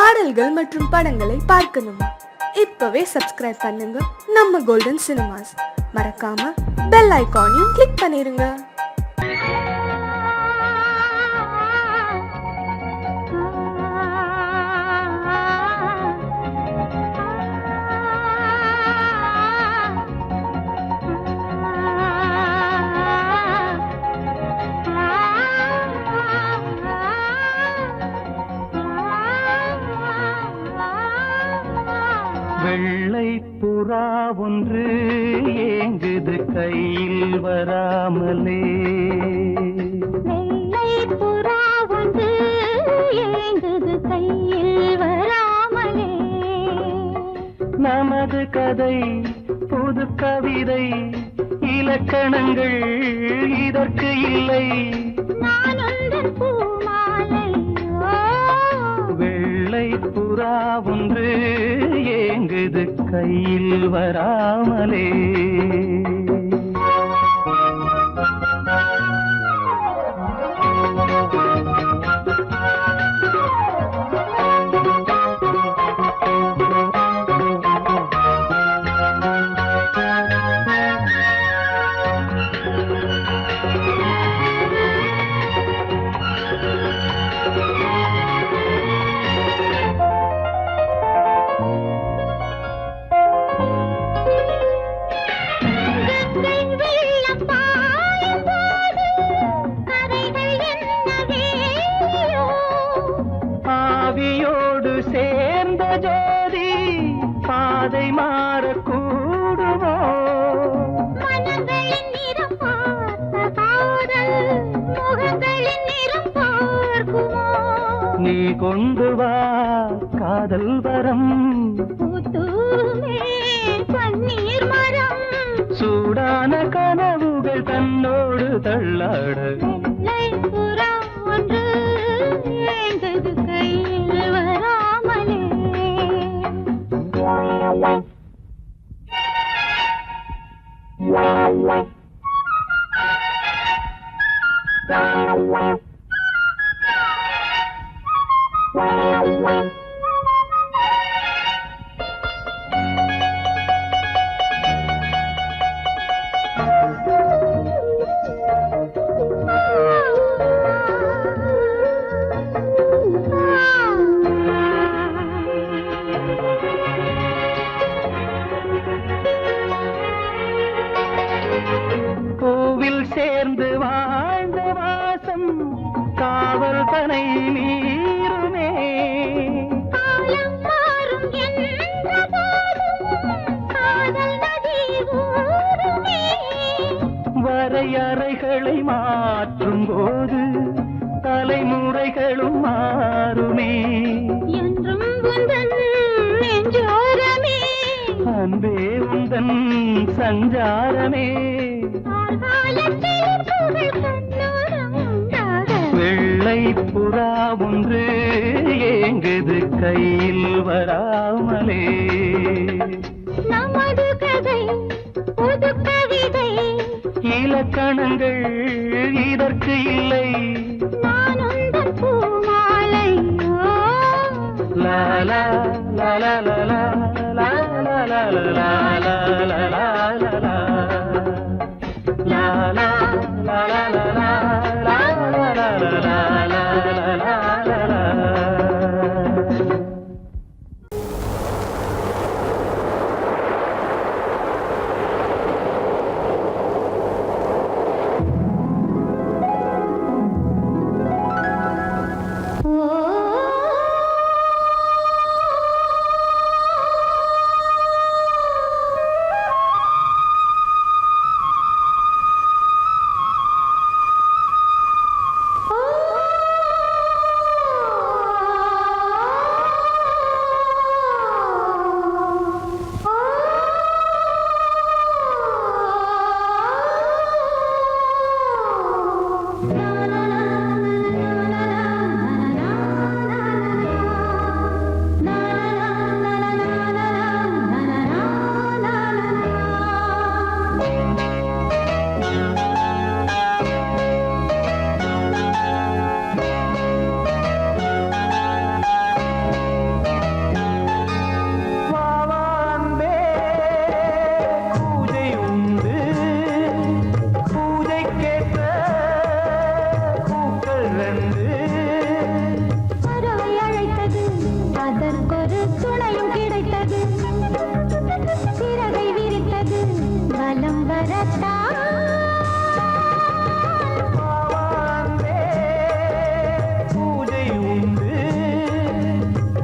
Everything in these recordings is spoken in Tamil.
பாடல்கள் மற்றும் படங்களை பார்க்கணுமா? இப்பவே சப்ஸ்கிரைப் பண்ணுங்க நம்ம கோல்டன் சினிமாஸ். மறக்காம பெல் ஐகானையும் கிளிக் பண்ணிருங்க. வெள்ளை புறா ஒன்று ஏங்குது கையில் வராமலே. வெள்ளை புறா ஒன்று ஏங்குது கையில் வராமலே. நமது கதை புது கவிதை, இலக்கணங்கள் இதற்கு இல்லை. நான் உந்தன் பூமாலை. வெள்ளை புறா ஒன்று ஏங்குது கையில் வராமலே. ஆவியோடு சேர்ந்த ஜோதி பாதை மாறக்கூடுமோ? மனங்களின் நிறம் பார்த்த காதல் முகங்களின் நிறம் பார்க்குமோ? நீ கொண்டு வா காதல் வரம், பூத்தூமே பன்னீர் மரம். சூடான கனவுகள் தன்னோடு தள்ளாட. வெள்ளை புறா ஒன்று ஏங்குது கையில் வராமலே. பூவில் சேர்ந்து வாழ்ந்த வாசம் காவல் தனை மீறுமே. காலம் மாறும் என்ற போதும் காதல் நதி ஊறுமே. வரையறைகளை மாற்றும் போது தலைமுறைகளும் மாறுமே. என்றும் உந்தன் நெஞ்சோரமே. அன்பே உந்தன் சஞ்சாரமே. காலத்தில் புகழ் கண்ணோரம் உண்டாக. வெள்ளை புறா ஒன்று ஏங்குது கையில் வராமலே. நமது கதை புது கவிதை, இலக்கணங்கள் இதற்கு இல்லை. நான் உந்தன் பூமாலை. லா லா லா லா லா லா லா லா லா லா லா லா லா லா லா. La la la la la la la la la la la la la. அதற்கொரு துணையும் கிடைத்தது சிறகை விரித்தது வலம் வரத்தான் பூஜை உண்டு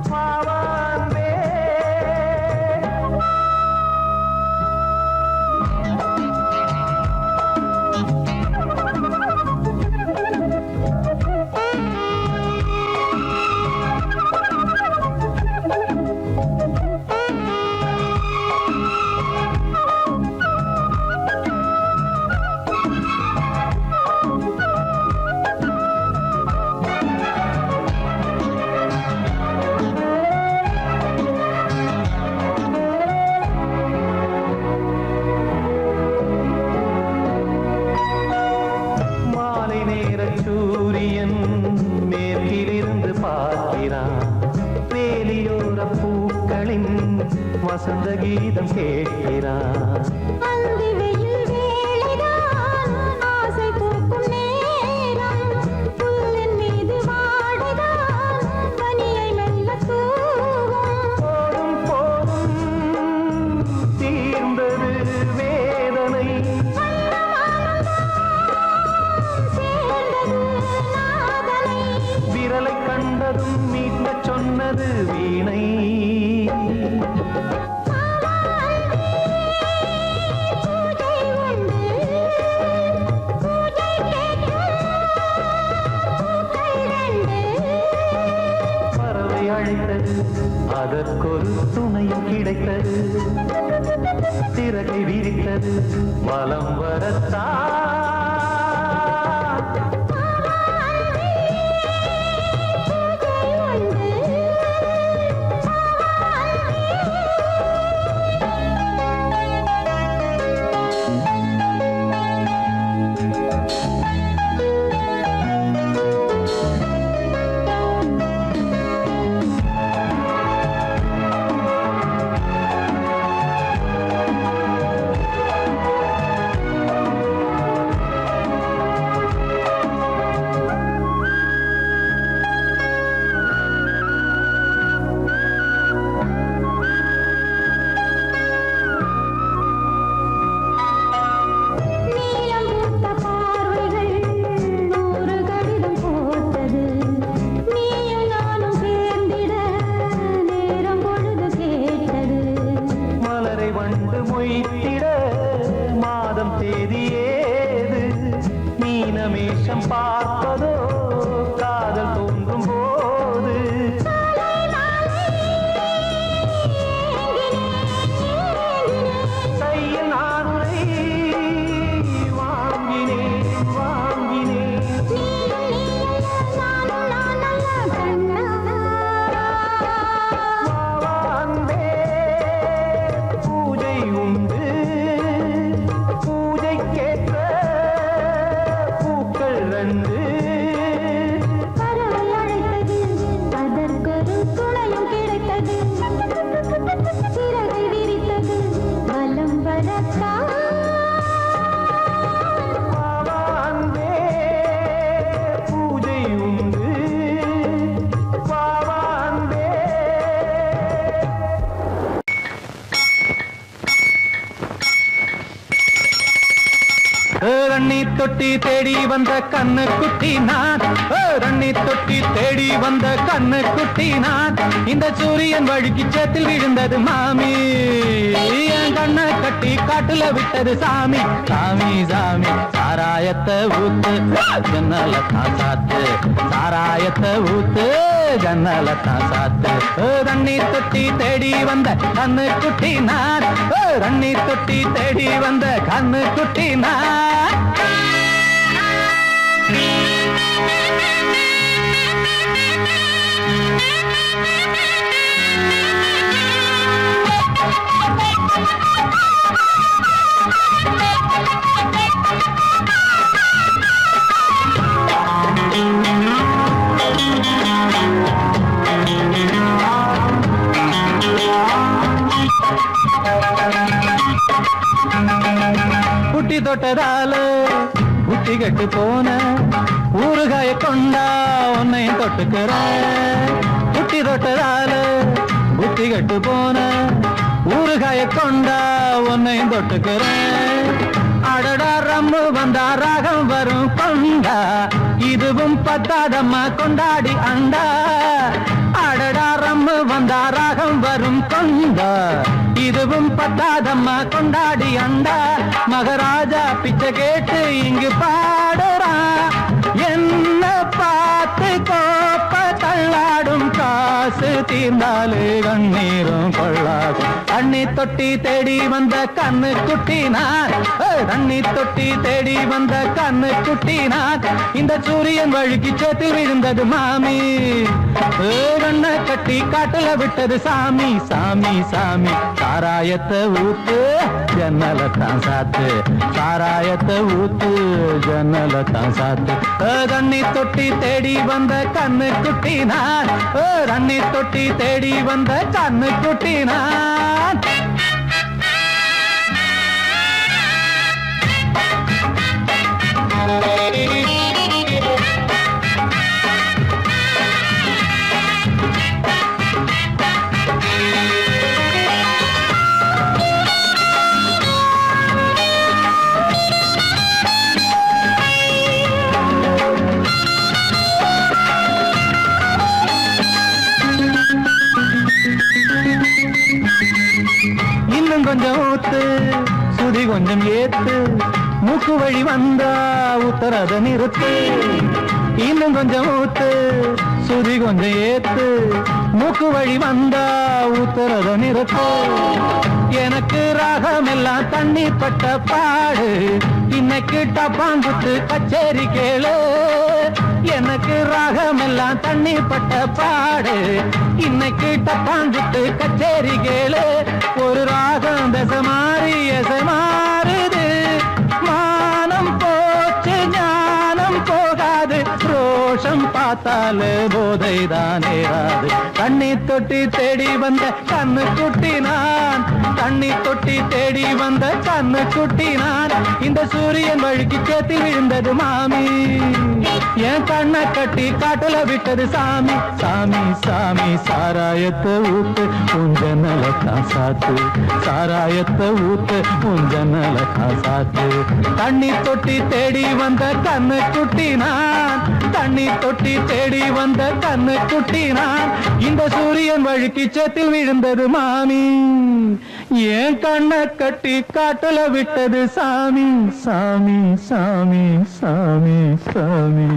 பாவான்பே மாலை நேர சூரியன் மேற்கிலிருந்து பார்க்கிறான் வேலியோர பூக்களின் வசந்த கீதம் கேட்கிறான் அந்தி வெயில் வேளைதான் ஆசை பூக்கும் நேரம் புல்லின் மீது வாடைதான் பனியை மெல்ல தூவும் போதும் போதும் தீர்ந்தது வேதனை சேர்ந்தது நாதனை விரலை கண்டதும் மீட்கச் சொன்னது வீணை பூஜை உண்டு பூஜை கேட்க பூக்கள் ரெண்டு பறவை அழைத்தது அதற்கொரு துணையும் கிடைத்தது சிறகை விரித்தது வலம் வரத்தான் நீலம் பூத்த பார்வைகள் நூறு கடிதம் போட்டது நீயும் நானும் சேர்ந்திட நேரம் பொழுது கேட்டது மலரை வண்டு மொய்த்திட மாதம் தேதி ஏது மீனமேஷம் பார்ப்பதோ காதல் தோன்றும் போது கையில் நானுரை வாங்கினேன் வாங்கினேன் பாவான்பே பூஜை உண்டு பூஜைக்கேற்ற பூக்கள் ரெண்டு பறவை அழைத்தது அதற்கொரு துணையும் கிடைத்தது சிறகை விரித்தது வலம் வரத்தான் பாவான்பே பூஜை உண்டு பாவான்பே ரண்ணி தொட்டி தேடி வந்த கண்ணு குட்டி நான் ரண்ணி தொட்டி தேடி வந்த கண்ணு குட்டி நான் இந்த சூரியன் வழுக்கி சேத்தில் விழுந்தது மாமி என் கண்ணை கட்டி காட்டுல விட்டது சாமி சாமி சாமி சாராயத்தை ஊத்து ஜன்னல தான் சாத்து சாராயத்தை ஊத்து ஜன்னல தான் சாத்து ரண்ணி தொட்டி தேடி வந்த கண்ணு குட்டி நான் ரண்ணி தொட்டி தேடி வந்த கண்ணு குட்டி நான் புட்டி தொட்டதால புட்டி கட்டு போன ஊறுகாய கொண்டா உன்னை தொட்டுக்கிற புட்டி தொட்டதால கொண்டா உன்னை தொட்டுக்கிறேன். அடடா ரம்மு வந்தா ராகம் வரும் கொண்டா, இதுவும் பத்தாதம்மா கொண்டாடி அண்டா. அடடா ரம்மு வந்தா ராகம் வரும் கொண்டா, இதுவும் பத்தாதம்மா கொண்டாடி அண்டா. மகாராஜா பிச்சை கேட்டு இங்கு பாடுறான், என்ன பார்த்து கோப்ப தள்ளாடும், காசு தீர்ந்தாலே கண்ணீரும் கொள்ளாகும். தண்ணி தொட்டி தேடி வந்த கண்ணு குட்டினான், தண்ணி தொட்டி தேடி வந்த கண்ணு குட்டினான். இந்த சூரியன் வழுக்கி சேர்த்து விழுந்தது மாமி, கண்ணை கட்டி காட்டுல விட்டது சாமி. சாமி சாமி சாராயத்தை ஊத்து ஜன்னலத்தான் சாத்து, சாராயத்தை ஊத்து ஜன்னலத்தான் சாத்து. தண்ணி தொட்டி தேடி வந்த கண்ணு குட்டினான், தண்ணி தொட்டி தேடி வந்த கண்ணு குட்டினான். இன்னும் கொஞ்சம் ஊத்து சுதி கொஞ்சம் ஏத்து, மூக்கு வழி வந்தா உத்தரத நிறுத்து. இன்னும் கொஞ்சம் ஊத்து சுதி கொஞ்சம் ஏத்து, மூக்கு வழி வந்தா உத்தரத நிறுத்து. எனக்கு ராகம் எல்லாம் தண்ணி பட்ட பாடு, இன்னைக்கு டப்பாங்குத்து கச்சேரி கேளு. எனக்கு ராகம் எல்லாம் தண்ணி பட்ட பாடு, இன்னைக்கு டப்பாங்குத்து கச்சேரி கேளு. ஒரு ராகம் தசை மாறி எசை மாறுது, மானம் போச்சு ஞானம் போகாது, ரோஷம் பார்த்தாலே போதைதான் ஏறாது. தண்ணி தொட்டி தேடி வந்த கண்ணு குட்டினான், தண்ணி தொட்டி தேடி வந்த கண்ணு குட்டினான். இந்த சூரியன் வழுக்கி சேர்த்து விழுந்தது மாமி, என் கண்ணை கட்டி காட்டுல விட்டது சாமி. சாமி சாமி சாராயத்தை ஊத்து உஞ்சனலத்தான் சாத்து, சாராயத்தை ஊத்து உஞ்சனலத்தான் சாத்து. தண்ணி தொட்டி தேடி வந்த கண்ணு குட்டினான், தண்ணி தொட்டி தேடி வந்த கண்ணு குட்டினான். இந்த சூரியன் வழுக்கி சேத்தில் விழுந்தது மாமி, என் கண்ணை கட்டி காட்டுல விட்டது சாமி. சாமி சாமி சாமி சாமி.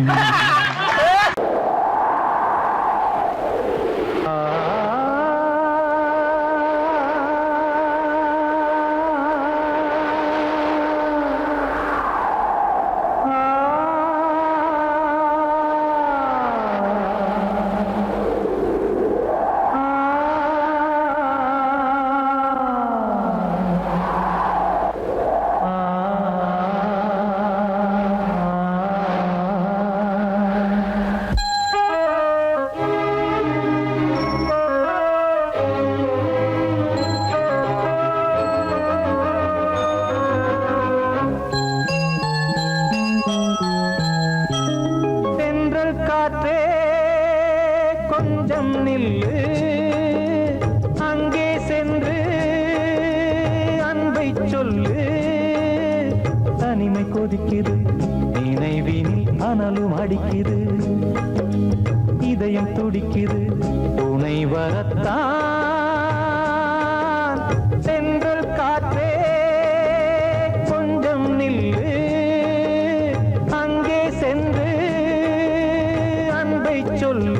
காற்றே கொஞ்சம் நில்லு, அங்கே சென்று அன்பை சொல்லு. தனிமை கொதிக்குது நினைவினில் அனலும் அடிக்குது, இதயம் துடிக்குது துணை வரத்தான். சென்றல் காற்றே கொஞ்சம் நில்லு, அங்கே சென்று அன்பை சொல்லு.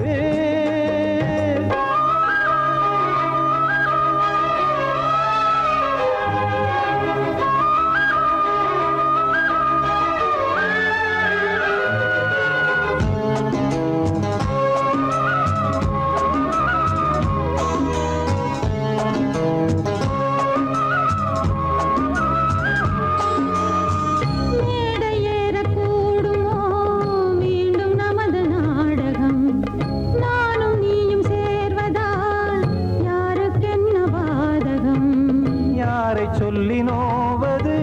சொல்லி நோவது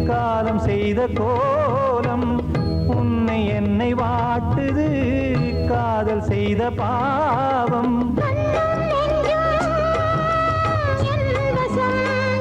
காலம் செய்த கோலம், உன்னை என்னை வாட்டுது காதல் செய்த பாவம். என் வசம்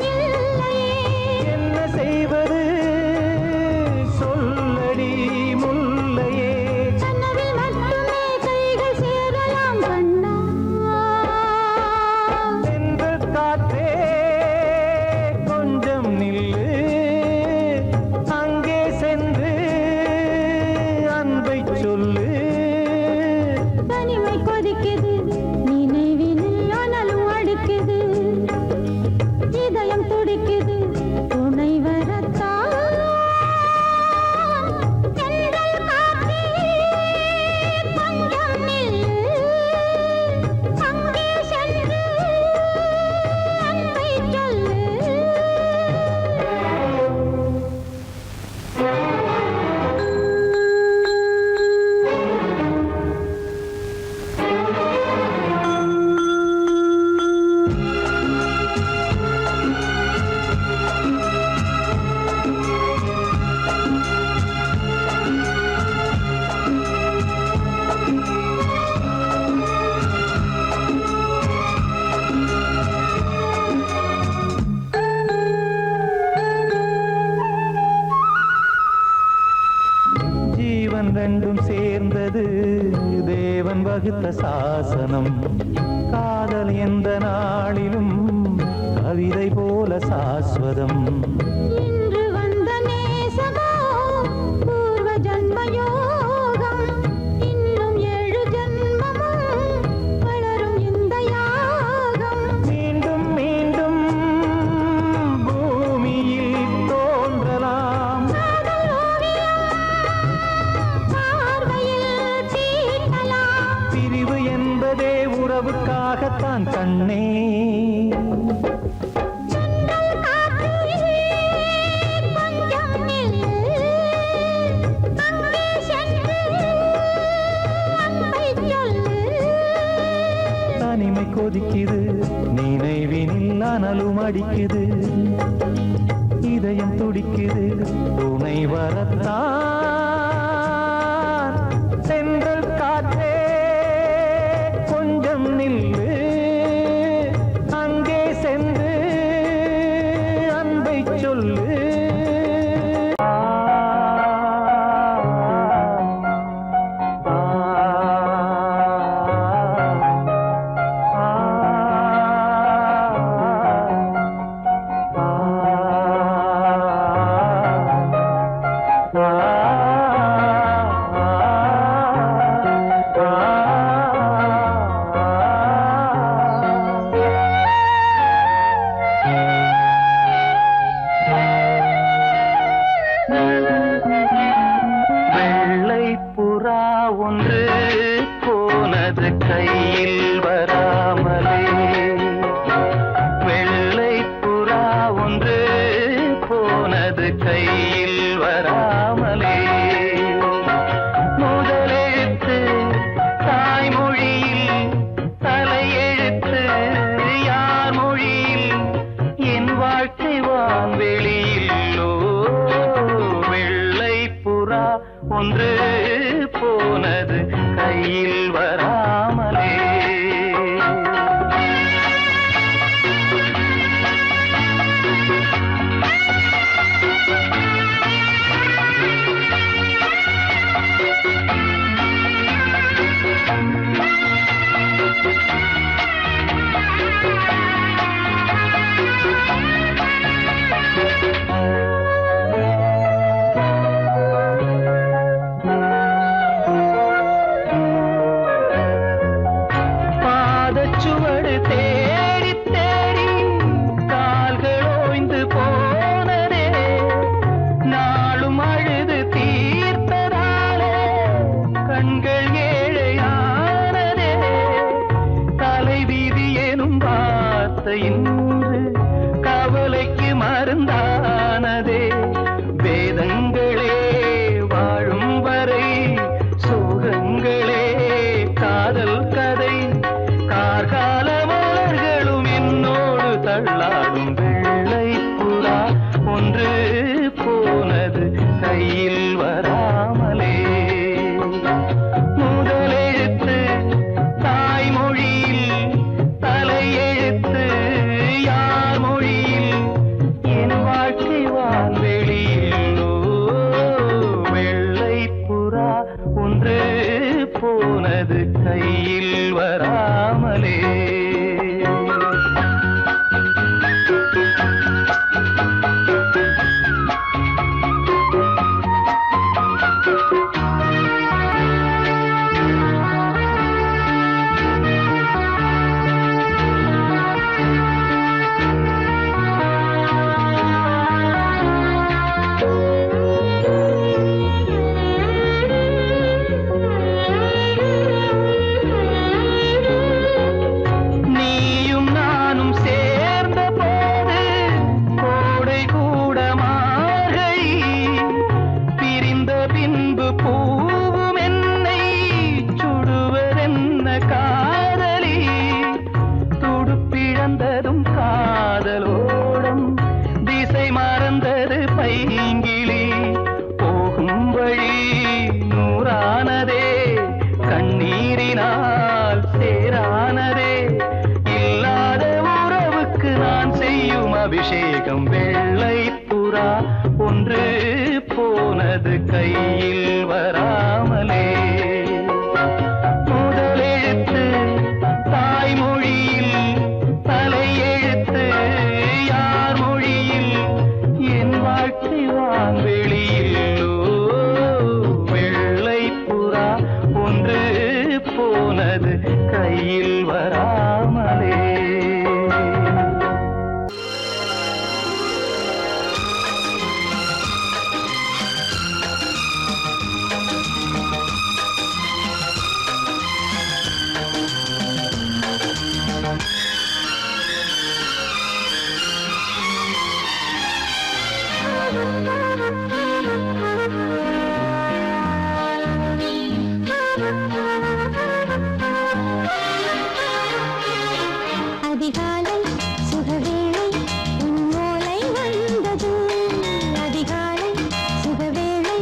சம்மதம். இன்று வந்த நேசமோ பூர்வ ஜன்மயோகம், இன்னும் 7 ஜன்மமும் வளரும் இந்த யாகம். மீண்டும் மீண்டும் பூமியில் தோன்றலாம், காதல் ஓவியம் பார்வையில் தீட்டலாம். பிரிவு என்பதே உறவுக்காகத்தான் கண்ணே. ஜன்னல் காற்றிலே கொஞ்சம் நில்லு, அங்கே சென்று அன்பை சொல்லு. தனிமை கொதிக்குது, நினைவினில் அனலும் அடிக்குது, இதயம் துடிக்குது துணை வரத்தான். சென்றல் காற்றே கொஞ்சம் நில்லு, அங்கே சென்று அன்பை சொல்லு. வெள்ளை புறா ஒன்று போனது கையில் வராமலே, வெள்ளை புறா ஒன்று போனது கையில் வராமலே. முதலெழுத்து தாய்மொழியில், தலையெழுத்து யார் மொழியில், என் வாழ்க்கை வான்வெளியில்லோ. வெள்ளை புறா ஒன்று போனது கையில் வராமலே. பாதச்சுவடு தேடி தேடி கால்கள் ஓய்ந்து போனதே, நாளும் அழுது தீர்த்ததாலே கண்கள் ஏழையானதே. தலைவீதி எனும் வார்த்தை இன்று கவலைக்கு மருந்தானதே. வேதங்களே வாழும் வரை சோகங்களே காதல் கதை, கார்கால மலர்களும் என்னோடு தள்ளாடும். வெள்ளை புறா ஒன்று போனது கையில் வராமலே. முதலெழுத்து தாய்மொழியில், தலையெழுத்து யார் மொழியில், என் வாழ்க்கை வான்வெளியில்லோ. வெள்ளை புறா ஒன்று போனது கையில் வராமலே. நீயும் நானும் சேர்ந்த போது கோடை கூட மார்கழி, பிரிந்த பின்பு பூவும் என்னை சுடுவதென்ன காதலி. துடுப்பிழந்ததும் காதலோடம், திசை மறந்தது பைங்கிளி. போகும் வழி நூறானதே, கண்ணீரினால் சேரானதே. இல்லாத உறவுக்கு நான் செய்யும் அபிஷேகம். வெள்ளை புறா ஒன்று போனது கையில் வராமலே. முதலெழுத்து தாய்மொழியில், தலையெழுத்து யார் மொழியில், அதிகாலை சுகவேளை உன் ஓலை வந்தது. அதிகாலை சுகவேளை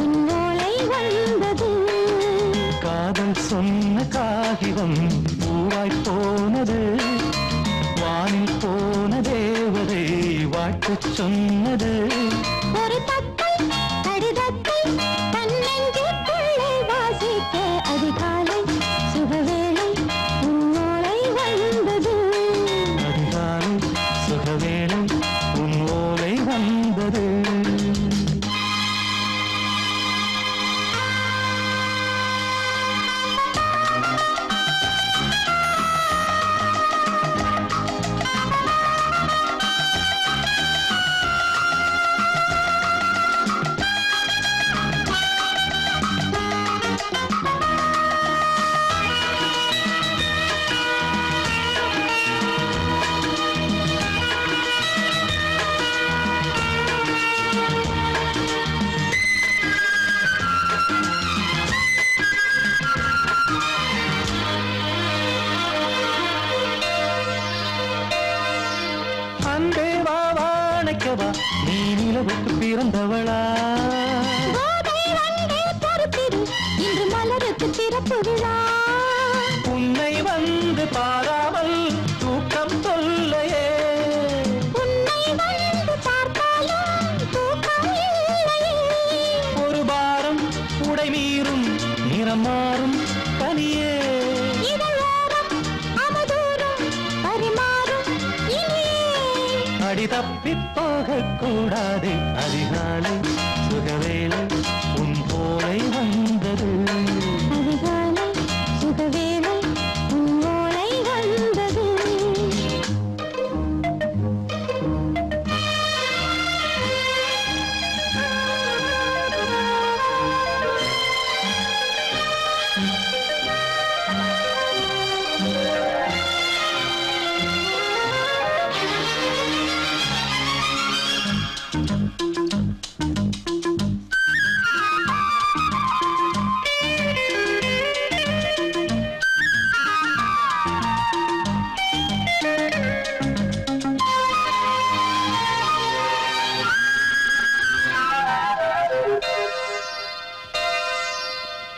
உன் ஓலை வந்தது. காதல் சொன்ன காகிதம் பூவாய் போனது. வானில் போன தேவதை வாழ்த்துச் சொன்னது. ஒரு தத்தை கடிதத்தை தன்னெஞ்சுக்குள்ளே வாசிக்க அதிகாலை சுகவேளை உன் ஓலை வந்தது. அதிகாலை சுகவேளை உன் ஓலை வந்தது. அன்பே வா வாழைக்கவா நீ நிலவுக்கு பிறந்தவளா? கோதை வந்தே பொறுப்பிரு இன்று மலருக்கு திறப்பு விழா. உன்னை வந்து பாராமல் தூக்கம் சொல்லையே. உன்னை வந்து பார்த்தாலும் தூக்கம் இல்லையே. ஒரு பாரம் உடை மீறும் நிறம் மாறும் தனியே. இதழோரம் அவதூறும் பரிமாறும் இனியே. அடி தப்பி போகக் கூடாது. அதிகாலை சுகவேளை உன் போலை வந்தது. அதிகாலை சுகவேளை உன் ஓலை வந்தது.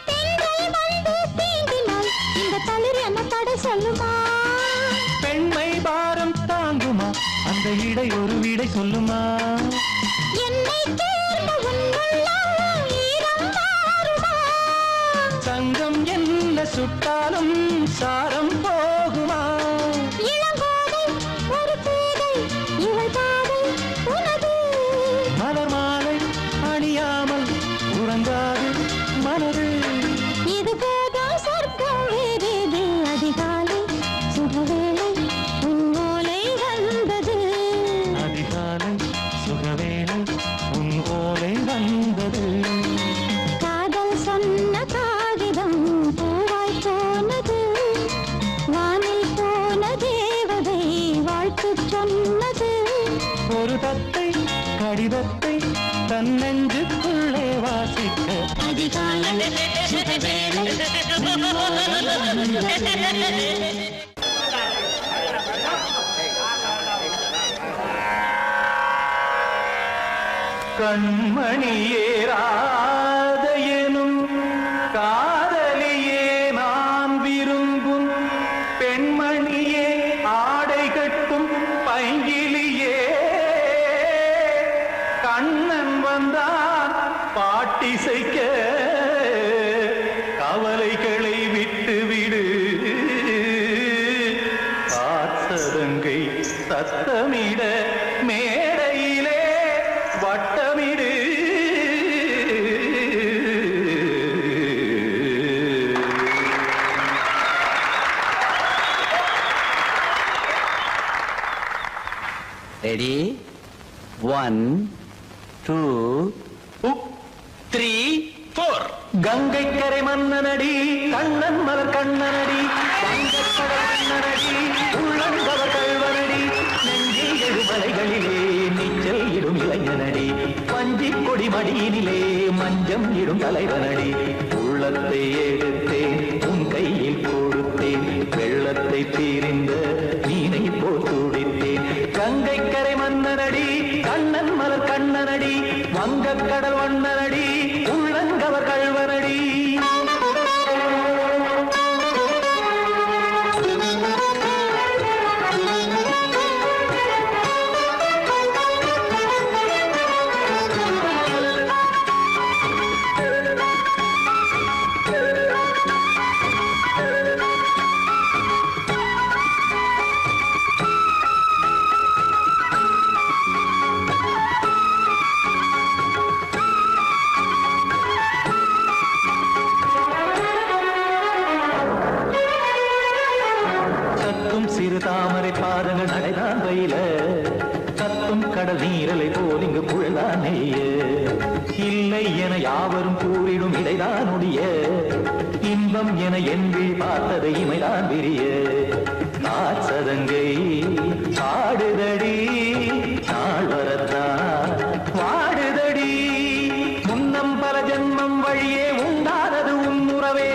தென்றல் வந்து தீண்டினால் இந்த தளிர் என்ன தடை சொல்லுமா? பெண்மை பாரம் தாங்குமா? அந்த இடை ஒரு விடை சொல்லுமா? என்னை தேர்ந்த உன் உள்ளம் ஈரம் மாறுமா? தங்கம் என்ன சுட்டாலும் சாரம் போகுமா? இளங்கோதை ஒரு பேதை இவள் பாதை உனது. மலர் மாலை அணியாமல் உறங்காது மனது. இது போதும் சொர்க்கம் வேறேது. அதிகாலை சுகவேளை உன் ஓலை வந்தது. அதிகாலை சுகவேளை உன் ஓலை வந்தது. காதல் சொன்ன காகிதம் பூவாய் போனது. வானில் போன தேவதை வாழ்த்துச் சொன்னது. ஒரு தத்தை கடிதத்தை தன்னெஞ்சுக்குள்ளே வாசிக்க அதிகாலை சுகவேளை உன் ஓலை வந்தது. கண்மணியேராத எனும் காதலியே நான் விரும்பும் பெண்மணியே ஆடை கட்டும் பைங்கிலியே. கண்ணன் வந்தான் பாட்டிசைக்க கவலைகளை விட்டுவிடு. பாசதங்கை சத்தமிட மேடையிலே வட்டமிடு. ரெடி 1 2 3 4. கங்கை கரை மன்னனடி கண்ணன் மலர் கண்ணனடி வங்கக்கடல் கண்ணனடி வஞ்சி கொடி மடியினிலே மஞ்சம் இடும் தலைவனடி உள்ளத்தை எடுத்தேன் உன் கையில் கொடுத்தேன் வெள்ளத்தை தீரிந்த மீனை போல் துடித்தேன் கங்கை கரை மன்னனடி கண்ணன் மலர் கண்ணனடி வங்கக் கடல் வண்ணனடி உள்ளங்கவர் கழ்வனடி சிறு தாமரை பாதங்கள் நடைதான் வயில கத்தும் கடல் நீரலை போல் இங்கு புழதான் நெய்ய இல்லை என யாவரும் கூறிடும் இடைதான் உடைய இன்பம் என என்பி பார்த்ததை இமைதான் விரிய நாச்சதங்கை பாடுதடி நாள் வரத்தான் வாடுதடி முன்னம் பல ஜென்மம் வழியே உண்டானது உன் உறவே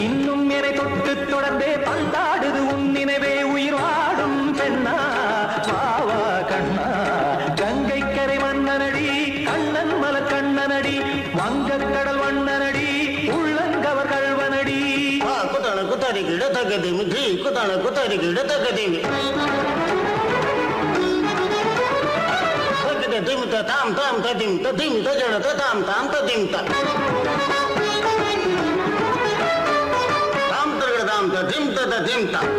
இன்னும் என்னை தொட்டு தொடர்ந்தே பந்தாடுது உன் நினைவே உயிர் வாடும் பெண்ணா பாவா கண்ணா கங்கை கரை மன்னனடி கண்ணன் மலர் கண்ணனடி வங்கக் கடல் வண்ணனடி உள்ளங்கவர் கழ்வனடி குத்தான குத்தாரிக்கு இடத்தக்கதேமி ஜி குத்தான குத்தாரிக்கு இடத்தக்கதேமி திமித்த தாம் தாம் ததிம் ததிம் தஜட தாம் தாம் ததிம் தாம் தாம் ததிம் ததிம் தாம்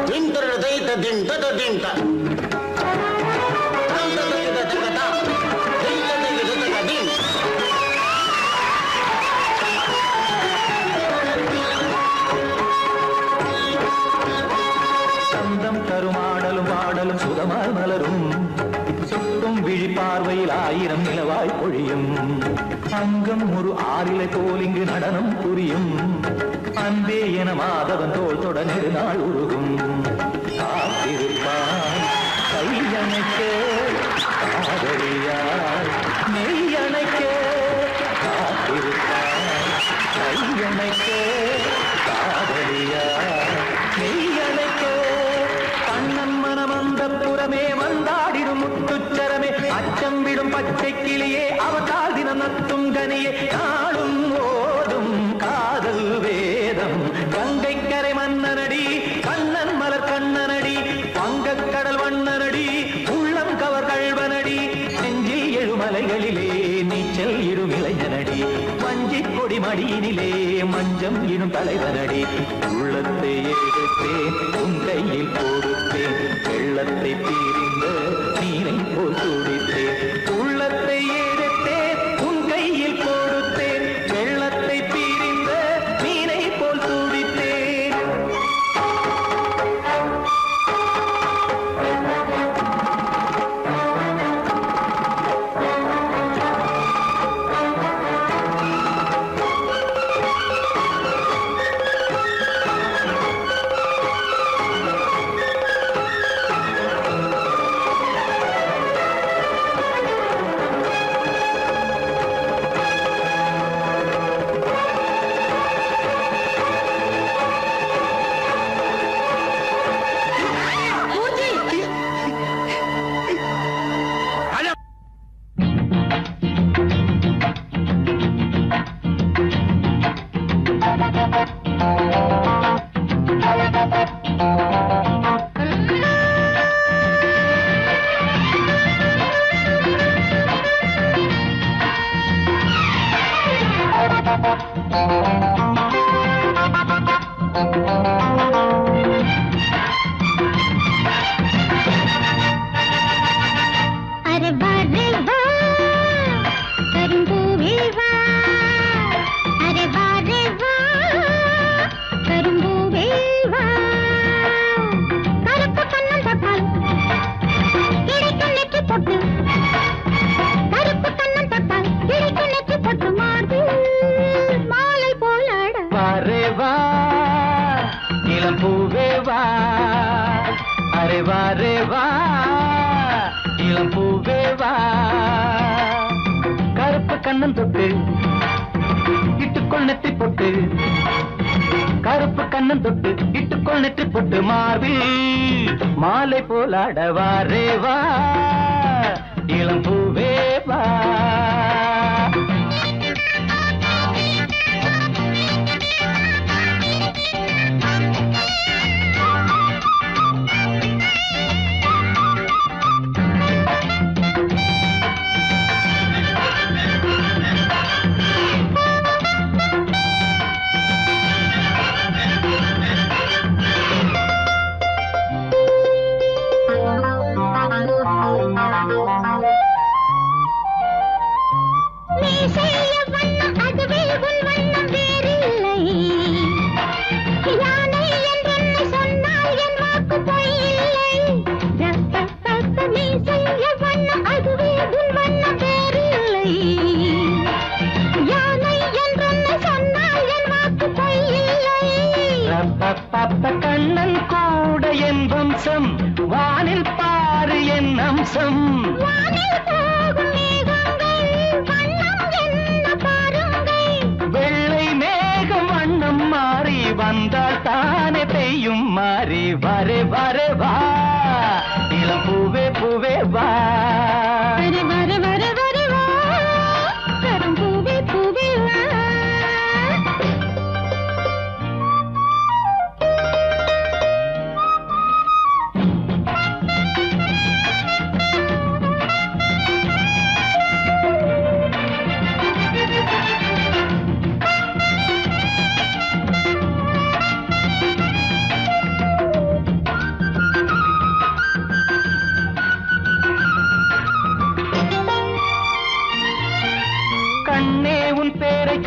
திம் தரட தை ததிம் ததிம் தாம் தாம் ததிம் ததிம் தாம் திம் ததிம் ததிம் சந்தம் தருமாடலும் பாடலும் சுகமாய் மலரும் சுட்டும் விழி பார்வையில் ஆயிரம் நிலவாய் பொழியும் அங்கம் ஒரு ஆறிலை போல் இங்கு நடனம் புரியும் அன்பே என மாதவன் தோல் தொட நெடுநாள் உருகும் காத்திருப்பான் கையணைக்க காதலியார் மெய்யணைக்க காத்திருப்பான் கையணைக்க காதலியார் மெய்யணைக்க கண்ணன் மனமந்த புறமே வந்தாடிடும் முத்துச்சரமே அச்சம் விடும் பச்சை கிளியே அவதால் தினம் நத்தும் கனியே நாளும் ஓடும் காதல் வேதம் கங்கை கரை மன்னனடி கண்ணன் மலர் கண்ணனடி வங்கக் கடல் வண்ணனடி உள்ளம் கவர் கழ்வனடி நெஞ்சில் எழுமலைகளிலே நீச்சல் இடும் இளைஞனடி வஞ்சி கொடி மடியினிலே மஞ்சம் இடும் தலைவனடி உள்ளத்தை எடுத்தேன் உன் கையில் கொடுத்தேன் வெள்ளத்தை தீரிந்த நீரை போல் துடித்தேன் உள்ளத்தை எடுத்தேன் உன் கையில் கொடுத்தேன் வெள்ளத்தை தீரிந்த நீரை போல் துடித்தேன் अरे वाह करुंबूवे वाह अरे वाह करुंबूवे वाह கருப்பு கண்ணன் தொட்டால் கிடைக்கும் நெற்றி பொட்டு கருப்பு கண்ணன் தொட்டால் கிடைக்கும் நெற்றி பொட்டு மாது மாலை போலட வாரே வா இளம் பூவே வா அரே வாரே வா இளம் பூவே வா கருப்பு கண்ணன் தொட்டு இட்டுக்கொள் நெற்றி பொட்டு கருப்பு கண்ணன் தொட்டு இட்டுக்கொள் நெற்றி பொட்டு மார்பில் மாலை போலாடவாரே வா இளம் பூவே வா கண்ணன் கூட என் வம்சம் வானில் பாரு என் அம்சம் வெள்ளை மேகம் வண்ணம் மாறி வந்தால் தானே பெய்யும் மாறி வரே வரே வா இளம் பூவே பூவே வா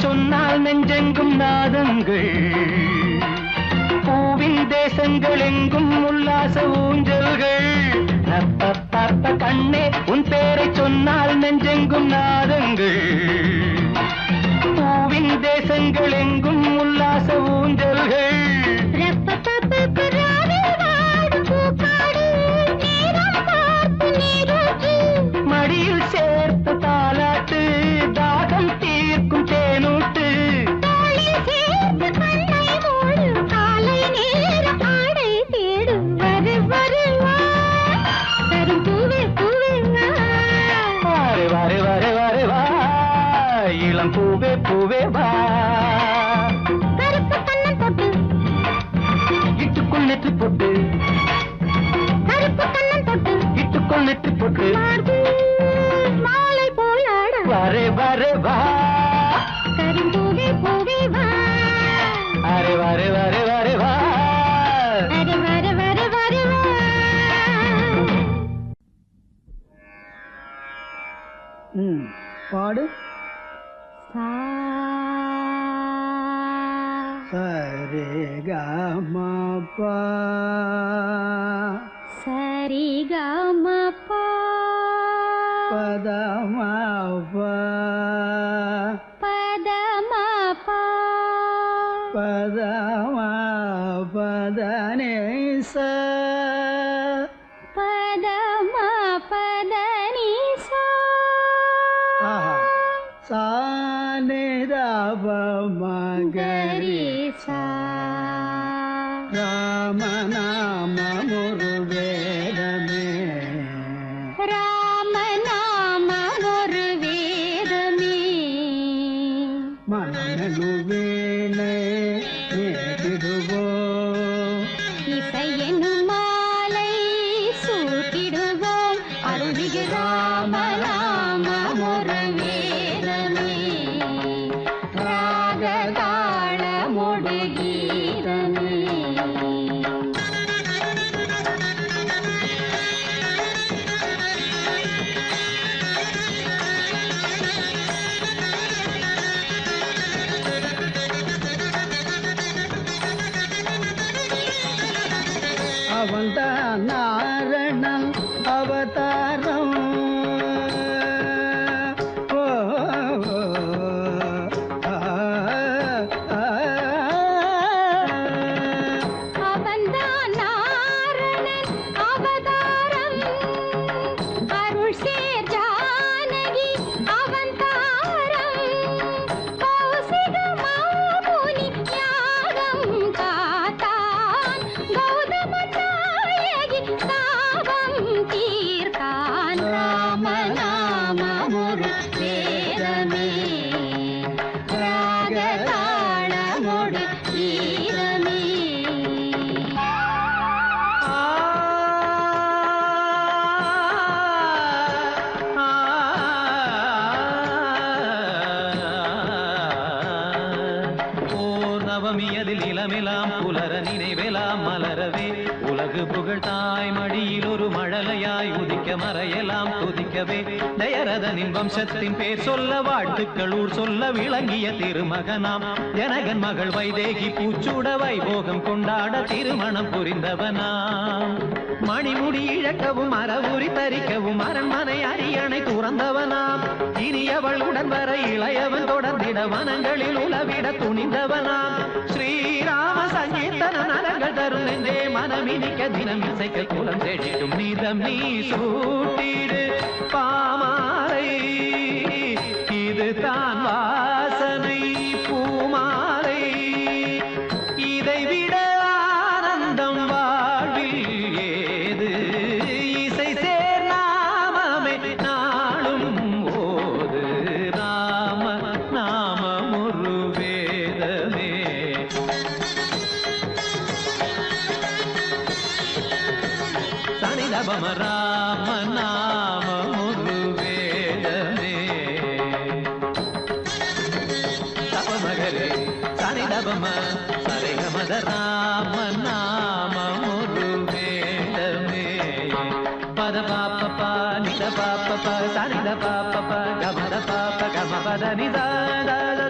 சொன்னால் நெஞ்செங்கும் நாதங்கள் பூவின் தேசங்கள் எங்கும் உல்லாச ஊஞ்சல்கள் கண்ணே உன் பேரை சொன்னால் நெஞ்செங்கும் நாதங்கள் பூவின் தேசங்கள் எங்கும் உல்லாச ஊஞ்சல்கள் மடியில் சேர்த்த தாலாட்டு தாகம் தீர்க்கும் தேனூட்டு இளம் பூவே பூவே வா கருப்பு கண்ணன் தொட்டு இட்டுக்குள் நெற்றி பொட்டு கருப்பு கண்ணன் தொட்டு இட்டுக்குள் நெற்றி பொட்டு மாலை போலாட வரே வரே வா கரும்பூவே பூவே வா அரே வரே வரே வரே வா அரே வரே வரே வரே வா பாடு சரி கமபா பதமபா பதனேச சானிதப மகரிசா ராமநாம முருவேதமே மனநலு வீணை நேரிடுவோ இசையெனும் மாலை சூட்டிடுவோம் அருள்மிகு ராமநாம ஒரு வேதமே ராகதாள மொடுகீதமே அவன்தான் நாரணன் அவதாரம் அவன்தான் நாரணன் அவதாரம் நவமி அதில் இளமெலாம் புலர நினைவெலாம் மலரவே உலகு புகழ் தாய் மடியில் ஒரு மழலையாய் உதிக்க மறையெல்லாம் துதிக்கவே தயரதனின் வம்சத்தின் பேர் சொல்ல வாழ்த்துக்கள் ஊர் சொல்ல விளங்கிய திருமகனாம் ஜனகன் மகள் வைதேகி பூச்சூட வைபோகம் கொண்டாட திருமணம் புரிந்தவனாம் மணிமுடி இழக்கவும் மரவுரி தரிக்கவும் அரண்மனை அரியணை துறந்தவனாம் இனியவள் உடன் வர இளையவன் தொடர்ந்திட வனங்களில் உலவிட துணிந்தவனாம் ஸ்ரீராம சங்கீர்த்தன நலங்கள் தரும் நெஞ்சே மனமினிக்க தினம் இசைக்க குலம் செழிக்கும் நீதம் நீ சூட்டிடு பாமாலை இது தான் வாசனை பூமாலை இதை விட ஆனந்தம் வாழ்வில் ஏது இசை சேர் நாமமே நாளும் ஓது ராம நாமம் ஒரு வேதமே தனிதபம ராம நாமம் ஒரு வேதமே தபமகரே தனிதபம சரிகமத ராம நாமம் ஒரு வேதமே பத பாப்ப நித பாப்ப சனித பாப்ப கமத பாப்ப கமபத நித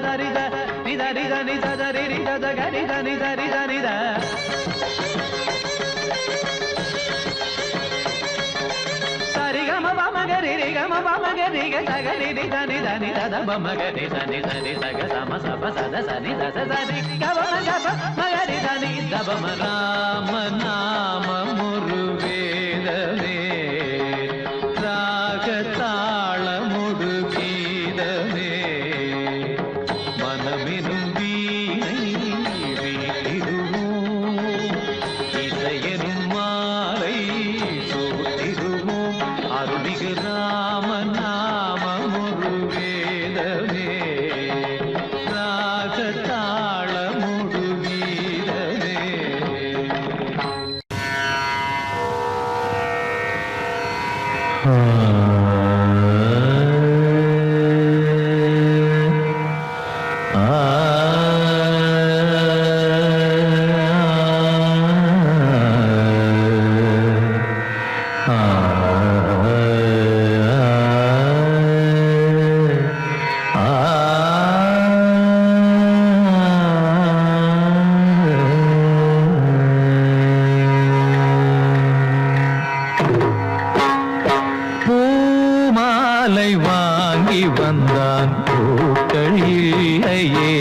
தரித நித நித நித தரி நித கரித நித நித நித Gari gama bama gari ga sagari ni dani dani dada bama gari dani dani saga sama sama sada sani dasa sani gama gama magari dani dabama rama nama muruvedane raga tala mudu geedane manaminum veenai veetiruvom isayenum maalai soothiruvom arumigu rama nama oru vedame raga tala mudu geedane பூமாலை வாங்கி வந்தான் பூக்கள் இல்லையே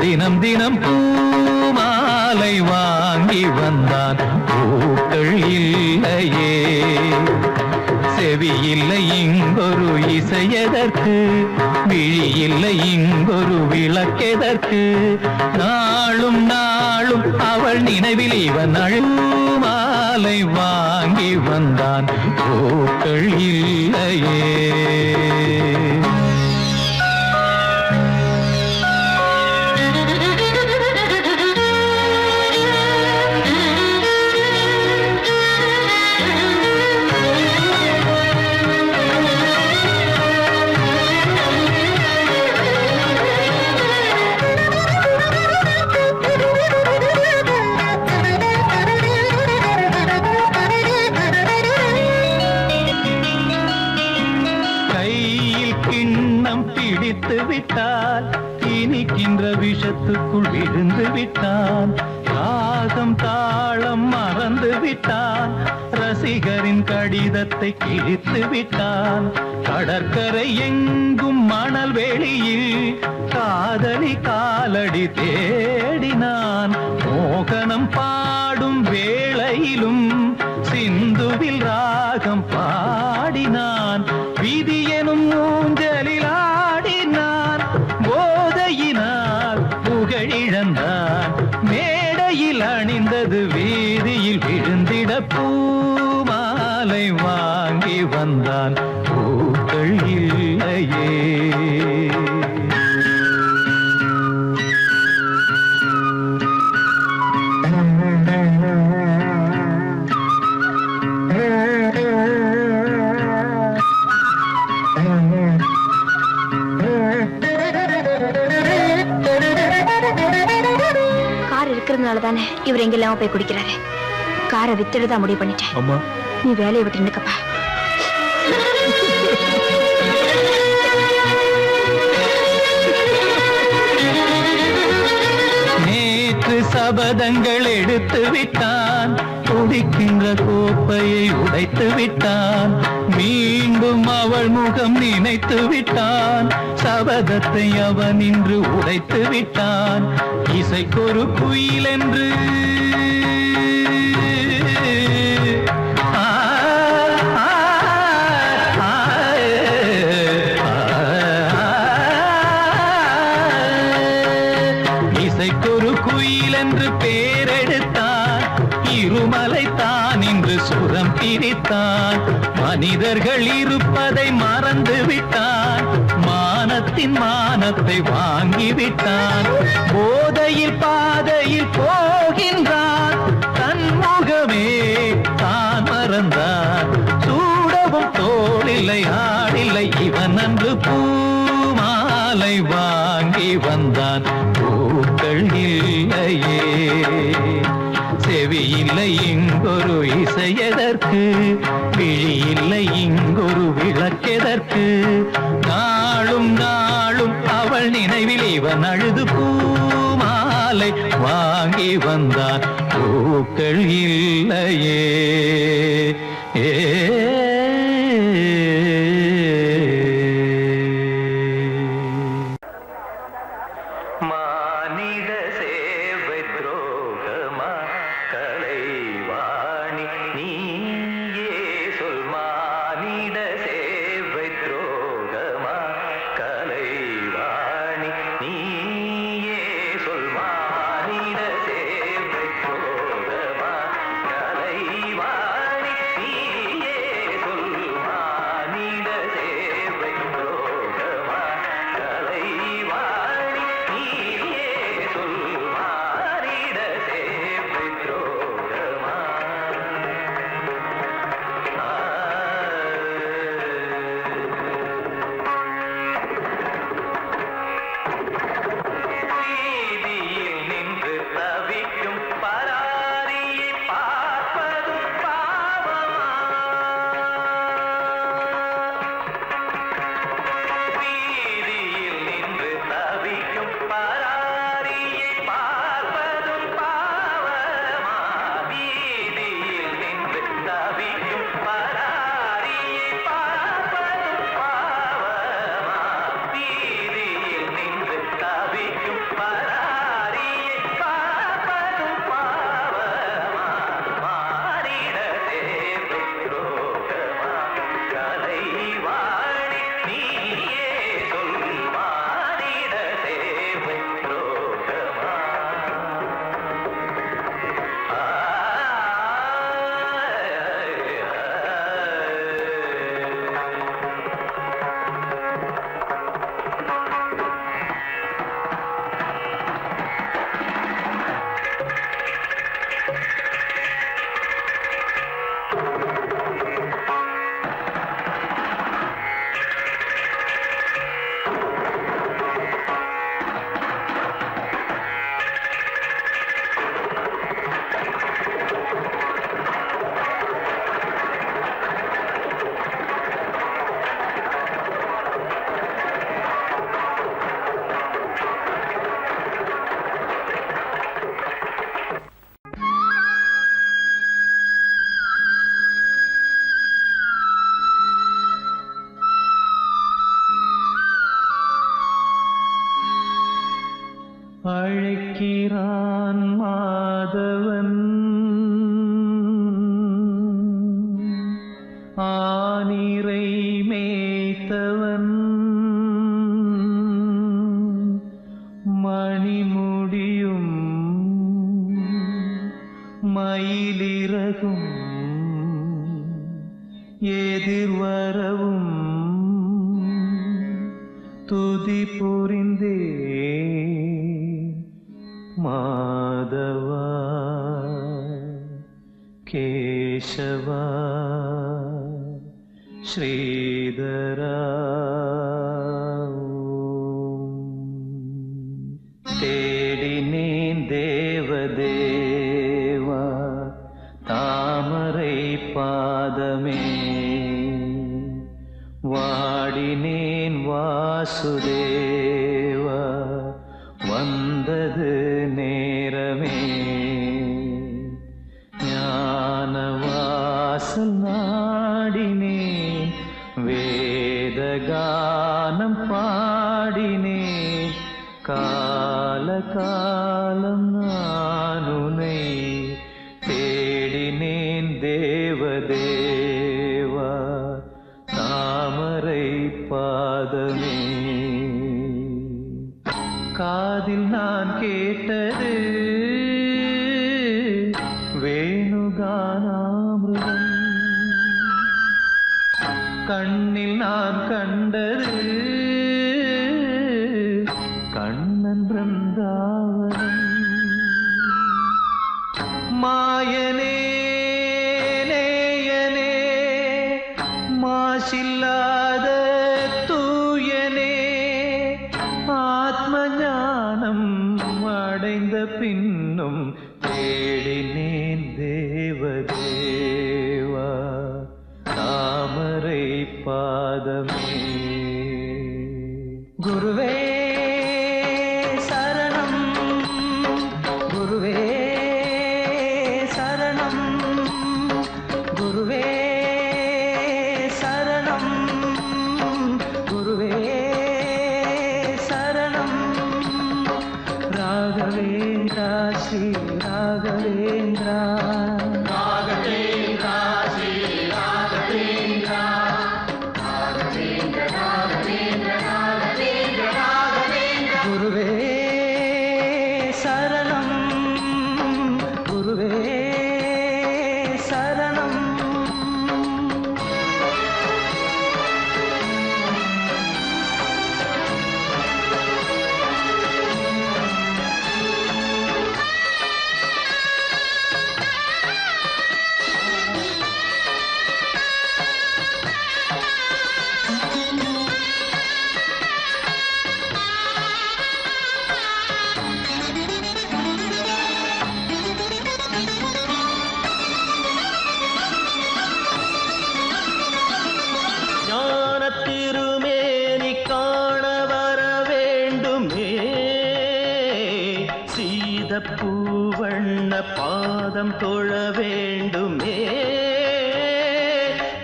தினம் தினம் பூமாலை வாங்கி வந்தான் பூக்கள் இல்லையே செவி இல்லை இங்கொரு இசையதற்கு விழி இல்லை இங்கொரு விளக்கெதற்கு நாளும் நாளும் அவள் நினைவில் இவன் அழுமாலை வாங்கி வந்தான் பூக்கள் இல்லையே பிடித்து விட்டால் இனிக்கின்ற விஷத்துக்குள் விழுந்து விட்டான் ராகம் தாளம் மறந்து விட்டான் ரசிகரின் கடிதத்தை கிழித்து விட்டான் கடற்கரை எங்கும் மணல் வெளியில் காதலி காலடி தேடினான் மோகனம் பாடும் வேளையிலும் சிந்துவில் ராகம் பாடினான் விதி எனும் ஊஞ்சலில் ஆடினான் போதையினால் புகழிழந்தான் மேடையில் அணிந்தது வீதியில் விழுந்திட பூமாலை வாங்கி வந்தான் பூக்கள் இல்லையே அதனாலதானே இவர் எங்க இல்லாம போய் குடிக்கிறாரு. காரை வித்துடுதான் முடிவு பண்ணிட்டேன். அம்மா நீ வேலையை விட்டு நிற்கப்பா. நேற்று சபதங்கள் எடுத்து விட்டான், குடிக்கின்ற கோப்பையை உடைத்து விட்டான், மீண்டும் அவள் முகம் நினைத்து விட்டான், சபதத்தை அவன் இன்று உடைத்து விட்டான். இசைக்கொரு குயில் என்று இசைக்கொரு குயில் என்று பேரெடுத்தான், இருமலை தான் இன்று சுரம் பிரித்தான். மனிதர்கள் இருப்பதை மறந்து விட்டான், மானத்தின் மானத்தை வாங்கிவிட்டான். போதையில் பாதையில் போகின்றான், தன் முகமே தான் மறந்தான். சூடவும் தோளில்லை ஆடில்லை, இவன் அன்று பூமாலை வாங்கி வந்தான். பூக்கள் இல்லையே, செவி இல்லை இங்கொரு இசையதற்கு, விழி இல்லை இங்கொரு விளக்கெதற்கு. நாளும் நாளும் அவள் நினைவில் இவன் அழுது பூமாலை வாங்கி வந்தான். பூக்கள் இல்லையே மானிட சேவை துரோகமா கலைவாணி நீயே சொல். மானிட சேவை துரோகமா கலைவாணி நீயே சொல். மானிட சேவை துரோகமா கலைவாணி நீயே சொல். மானிட சேவை துரோகமா கலைவாணி நீயே சொல். மானிட சேவை துரோகமா. வீதியில் நின்று தவிக்கும் பராரியை பார்ப்பதும் பாவமா? வீதியில் நின்று தவிக்கும் பராரியை பார்ப்பதும் பாவமா? வீதியில் நின்று தவிக்கும் பராரியை பார்ப்பதும் பாவமா? வீதியில் நின்று தவிக்கும் பராரியை பார்ப்பதும் பாவமா? மானிட சேவை துரோகமா கலைவாணி நீயே சொல். மானிட சேவை துரோகமா. அழைக்கிறான் மாதவன், ஆனிரை மேய்த்தவன், மணிமுடியும் மயிலிறகும் எதிர்வரவும் துதி புரிந்தே மாதவா கேசவா ஸ்ரீதரா. தேடினேன் தேவதே பாதமே வாடினேன் வாசுதேவா வந்தது நேரமே ஞான வாசல் நாடினேன் வேதகானம் பாடினேன் கால காலம் நானுனை தேடினேன் தேவதேவா தாமரை பாதமே காதில் நான் கேட்டது வேணுகானாமிருதம் கண்ணில் நான் கண்டது கண்ணன் பிருந்தாவனம் மாயனே நேயனே மாசில்லாத தூயனே ஆத்ம ஞானம் அடைந்த பின்னும் தேடினேன் தேவதேவா தாமரை பாதமே குருவே சரணம் குருவே சரணம் குருவே சரணம் குருவே சரணம் ராகவேந்திரா ஸ்ரீ ராகவேந்திரா குருவே சரணம் குருவே சரணம் ஞான திருமேனி காண வர வேண்டுமே சீத பூவண்ண பாதம் தொழ வேண்டுமே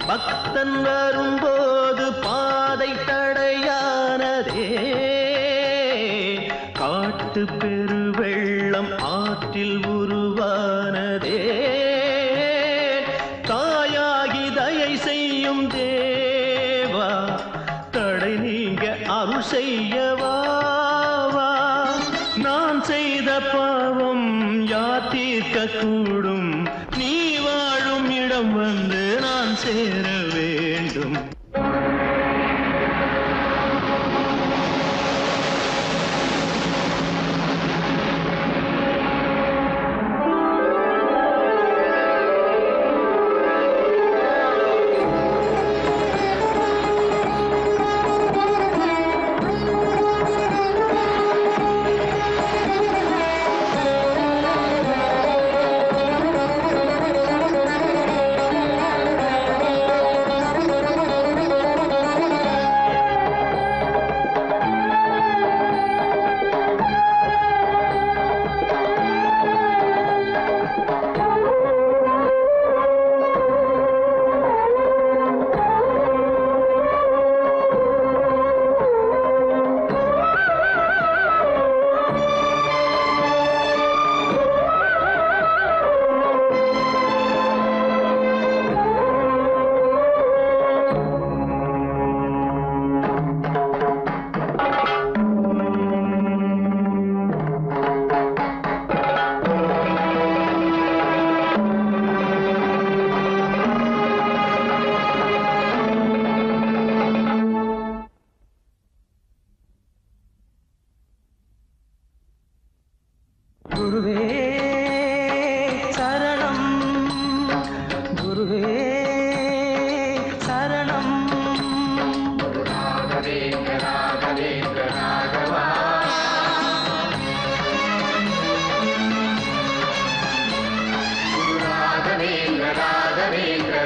பக்தன் வரும்போது பாதை தடையானதே காட்டு பெருவெள்ளம் ஆற்றில் உருவானதே தாயாகி தயை செய்யும் தேவா தடை நீங்க அருள் செய்யவா நான் செய்த பாவம் யார் தீர்க்க கூடும் நீ வாழும் இடம் வந்து நான் சேர வேண்டும் குருவே சரணம் குருவே சரணம் ராகவேந்திர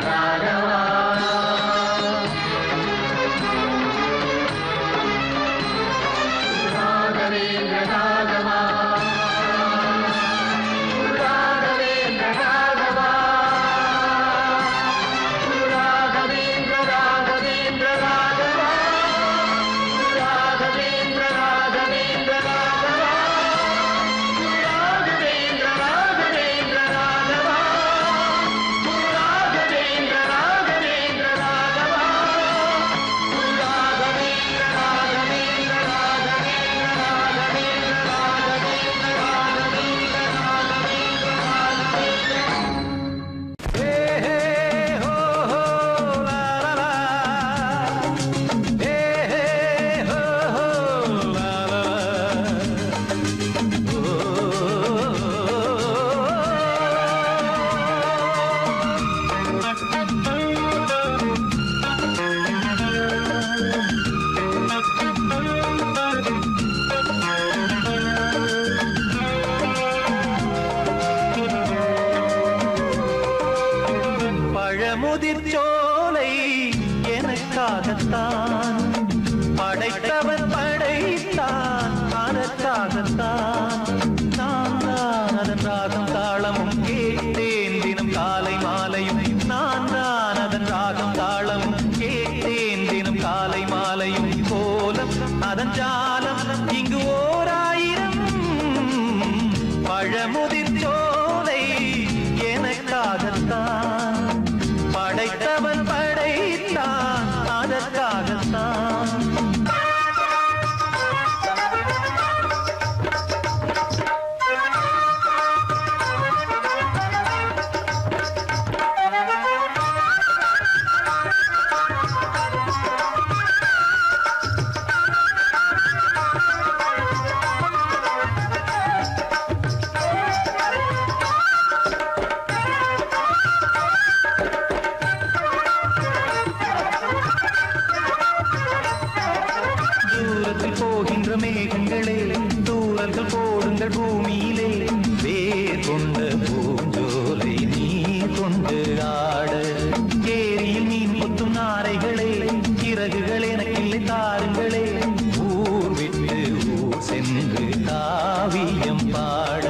பழமுதிர் சோலை எனக்காகத்தான் படைத்தவன் படைத்தான் அதற்காகத்தான் நான் தான் அதன் ராகம் தாளமும் கேட்டேன் தினம் காலை மாலையும் நான் தான் அதன் ராகம் தாளமும் கேட்டேன் தினம் காலை மாலையும் கோலம் அதன் ஜாலம் இங்கு ஓர் ஆயிரம் பழமுதிர் சோலை எனக்காகத்தான் படைத்தவன் படைத்தான் அதற்காகத்தான் போகின்ற மேகங்களே தூரல்கள் போடுங்கள் பூமியிலே வேர் கொண்ட பூஞ்சோலை நீர் கொண்டு ஆட ஏரியில் மீன் முத்தும் நாரைகளே இறகுகள் எனக்கில்லை தாருங்களே ஊர் விட்டு ஊர் சென்று காவியம் பாட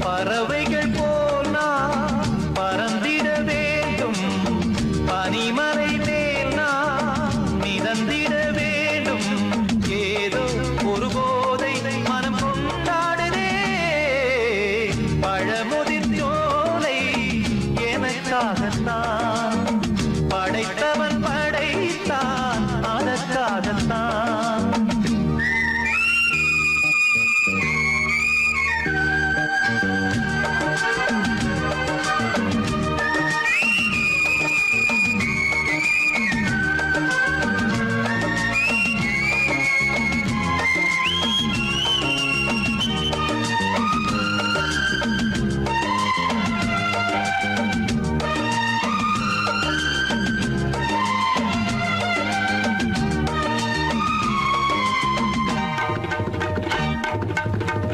பறவைகள் போல் நான் பறந்திட வேண்டும் பனிமலை மேல் நான் மிதந்திட வேண்டும் ஏதோ ஒரு போதை மனம் கொண்டாடுதே பழமுதிர் சோலை எனக்காகத்தான் படைத்தவன் படைத்தான் அதற்காகத்தான்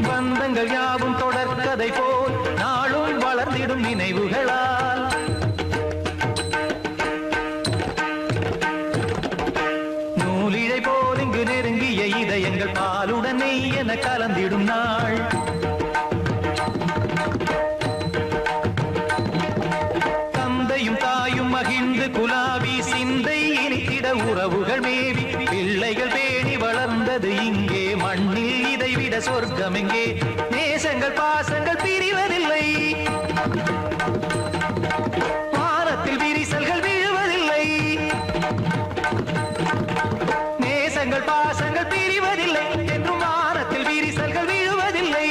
பந்தங்கள் யாவும் தொடர்கதை போல் நாளும் வளர்ந்திடும் நினைவுகளால் நூலிழை போல் இங்கு நெருங்கிய இதயங்கள் பாலுடன் நெய் என கலந்திடும் நாள் தந்தையும் தாயும் மகிழ்ந்து குலாவி சிந்தை இனித்திட உறவுகள் மேவி பிள்ளைகள் பேணி வளர்ந்தது இங்கே மண்ணில் இதைவிட சொர்க்கம் எங்கே நேசங்கள் பாசங்கள் பிரிவதில்லை வானத்தில் விரிசல்கள் விழுவதில்லை நேசங்கள் பாசங்கள் பிரிவதில்லை என்றும் வானத்தில் விரிசல்கள் விழுவதில்லை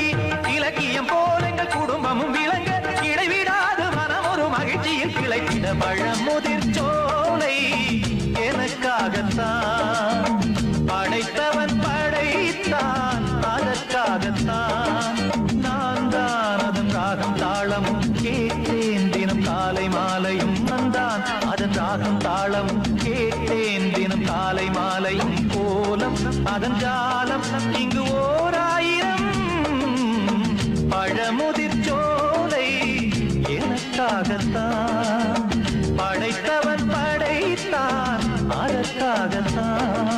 இலக்கியம் போல எங்கள் குடும்பமும் விளங்க இடைவிடாது மனம் ஒரு மகிழ்ச்சியில் கிளைத்திட பழமுதிர் சோலை எனக்காகத்தான் படைத்தவன் படைத்தான் அதற்காகத்தான் நான் தான் அதன் ராகம் தாளமும் கேட்டேன் தினம் காலை மாலையும் நந்தான் அதன் ராகம் தாளமும் கேட்டேன் தினம் காலை மாலையும் கோலம் அதன் ஜாலம் இங்கு ஓர் ஆயிரம் பழமுதிர் சோலை எனக்காகத்தான் படைத்தவன் படைத்தான் அதற்காகத்தான்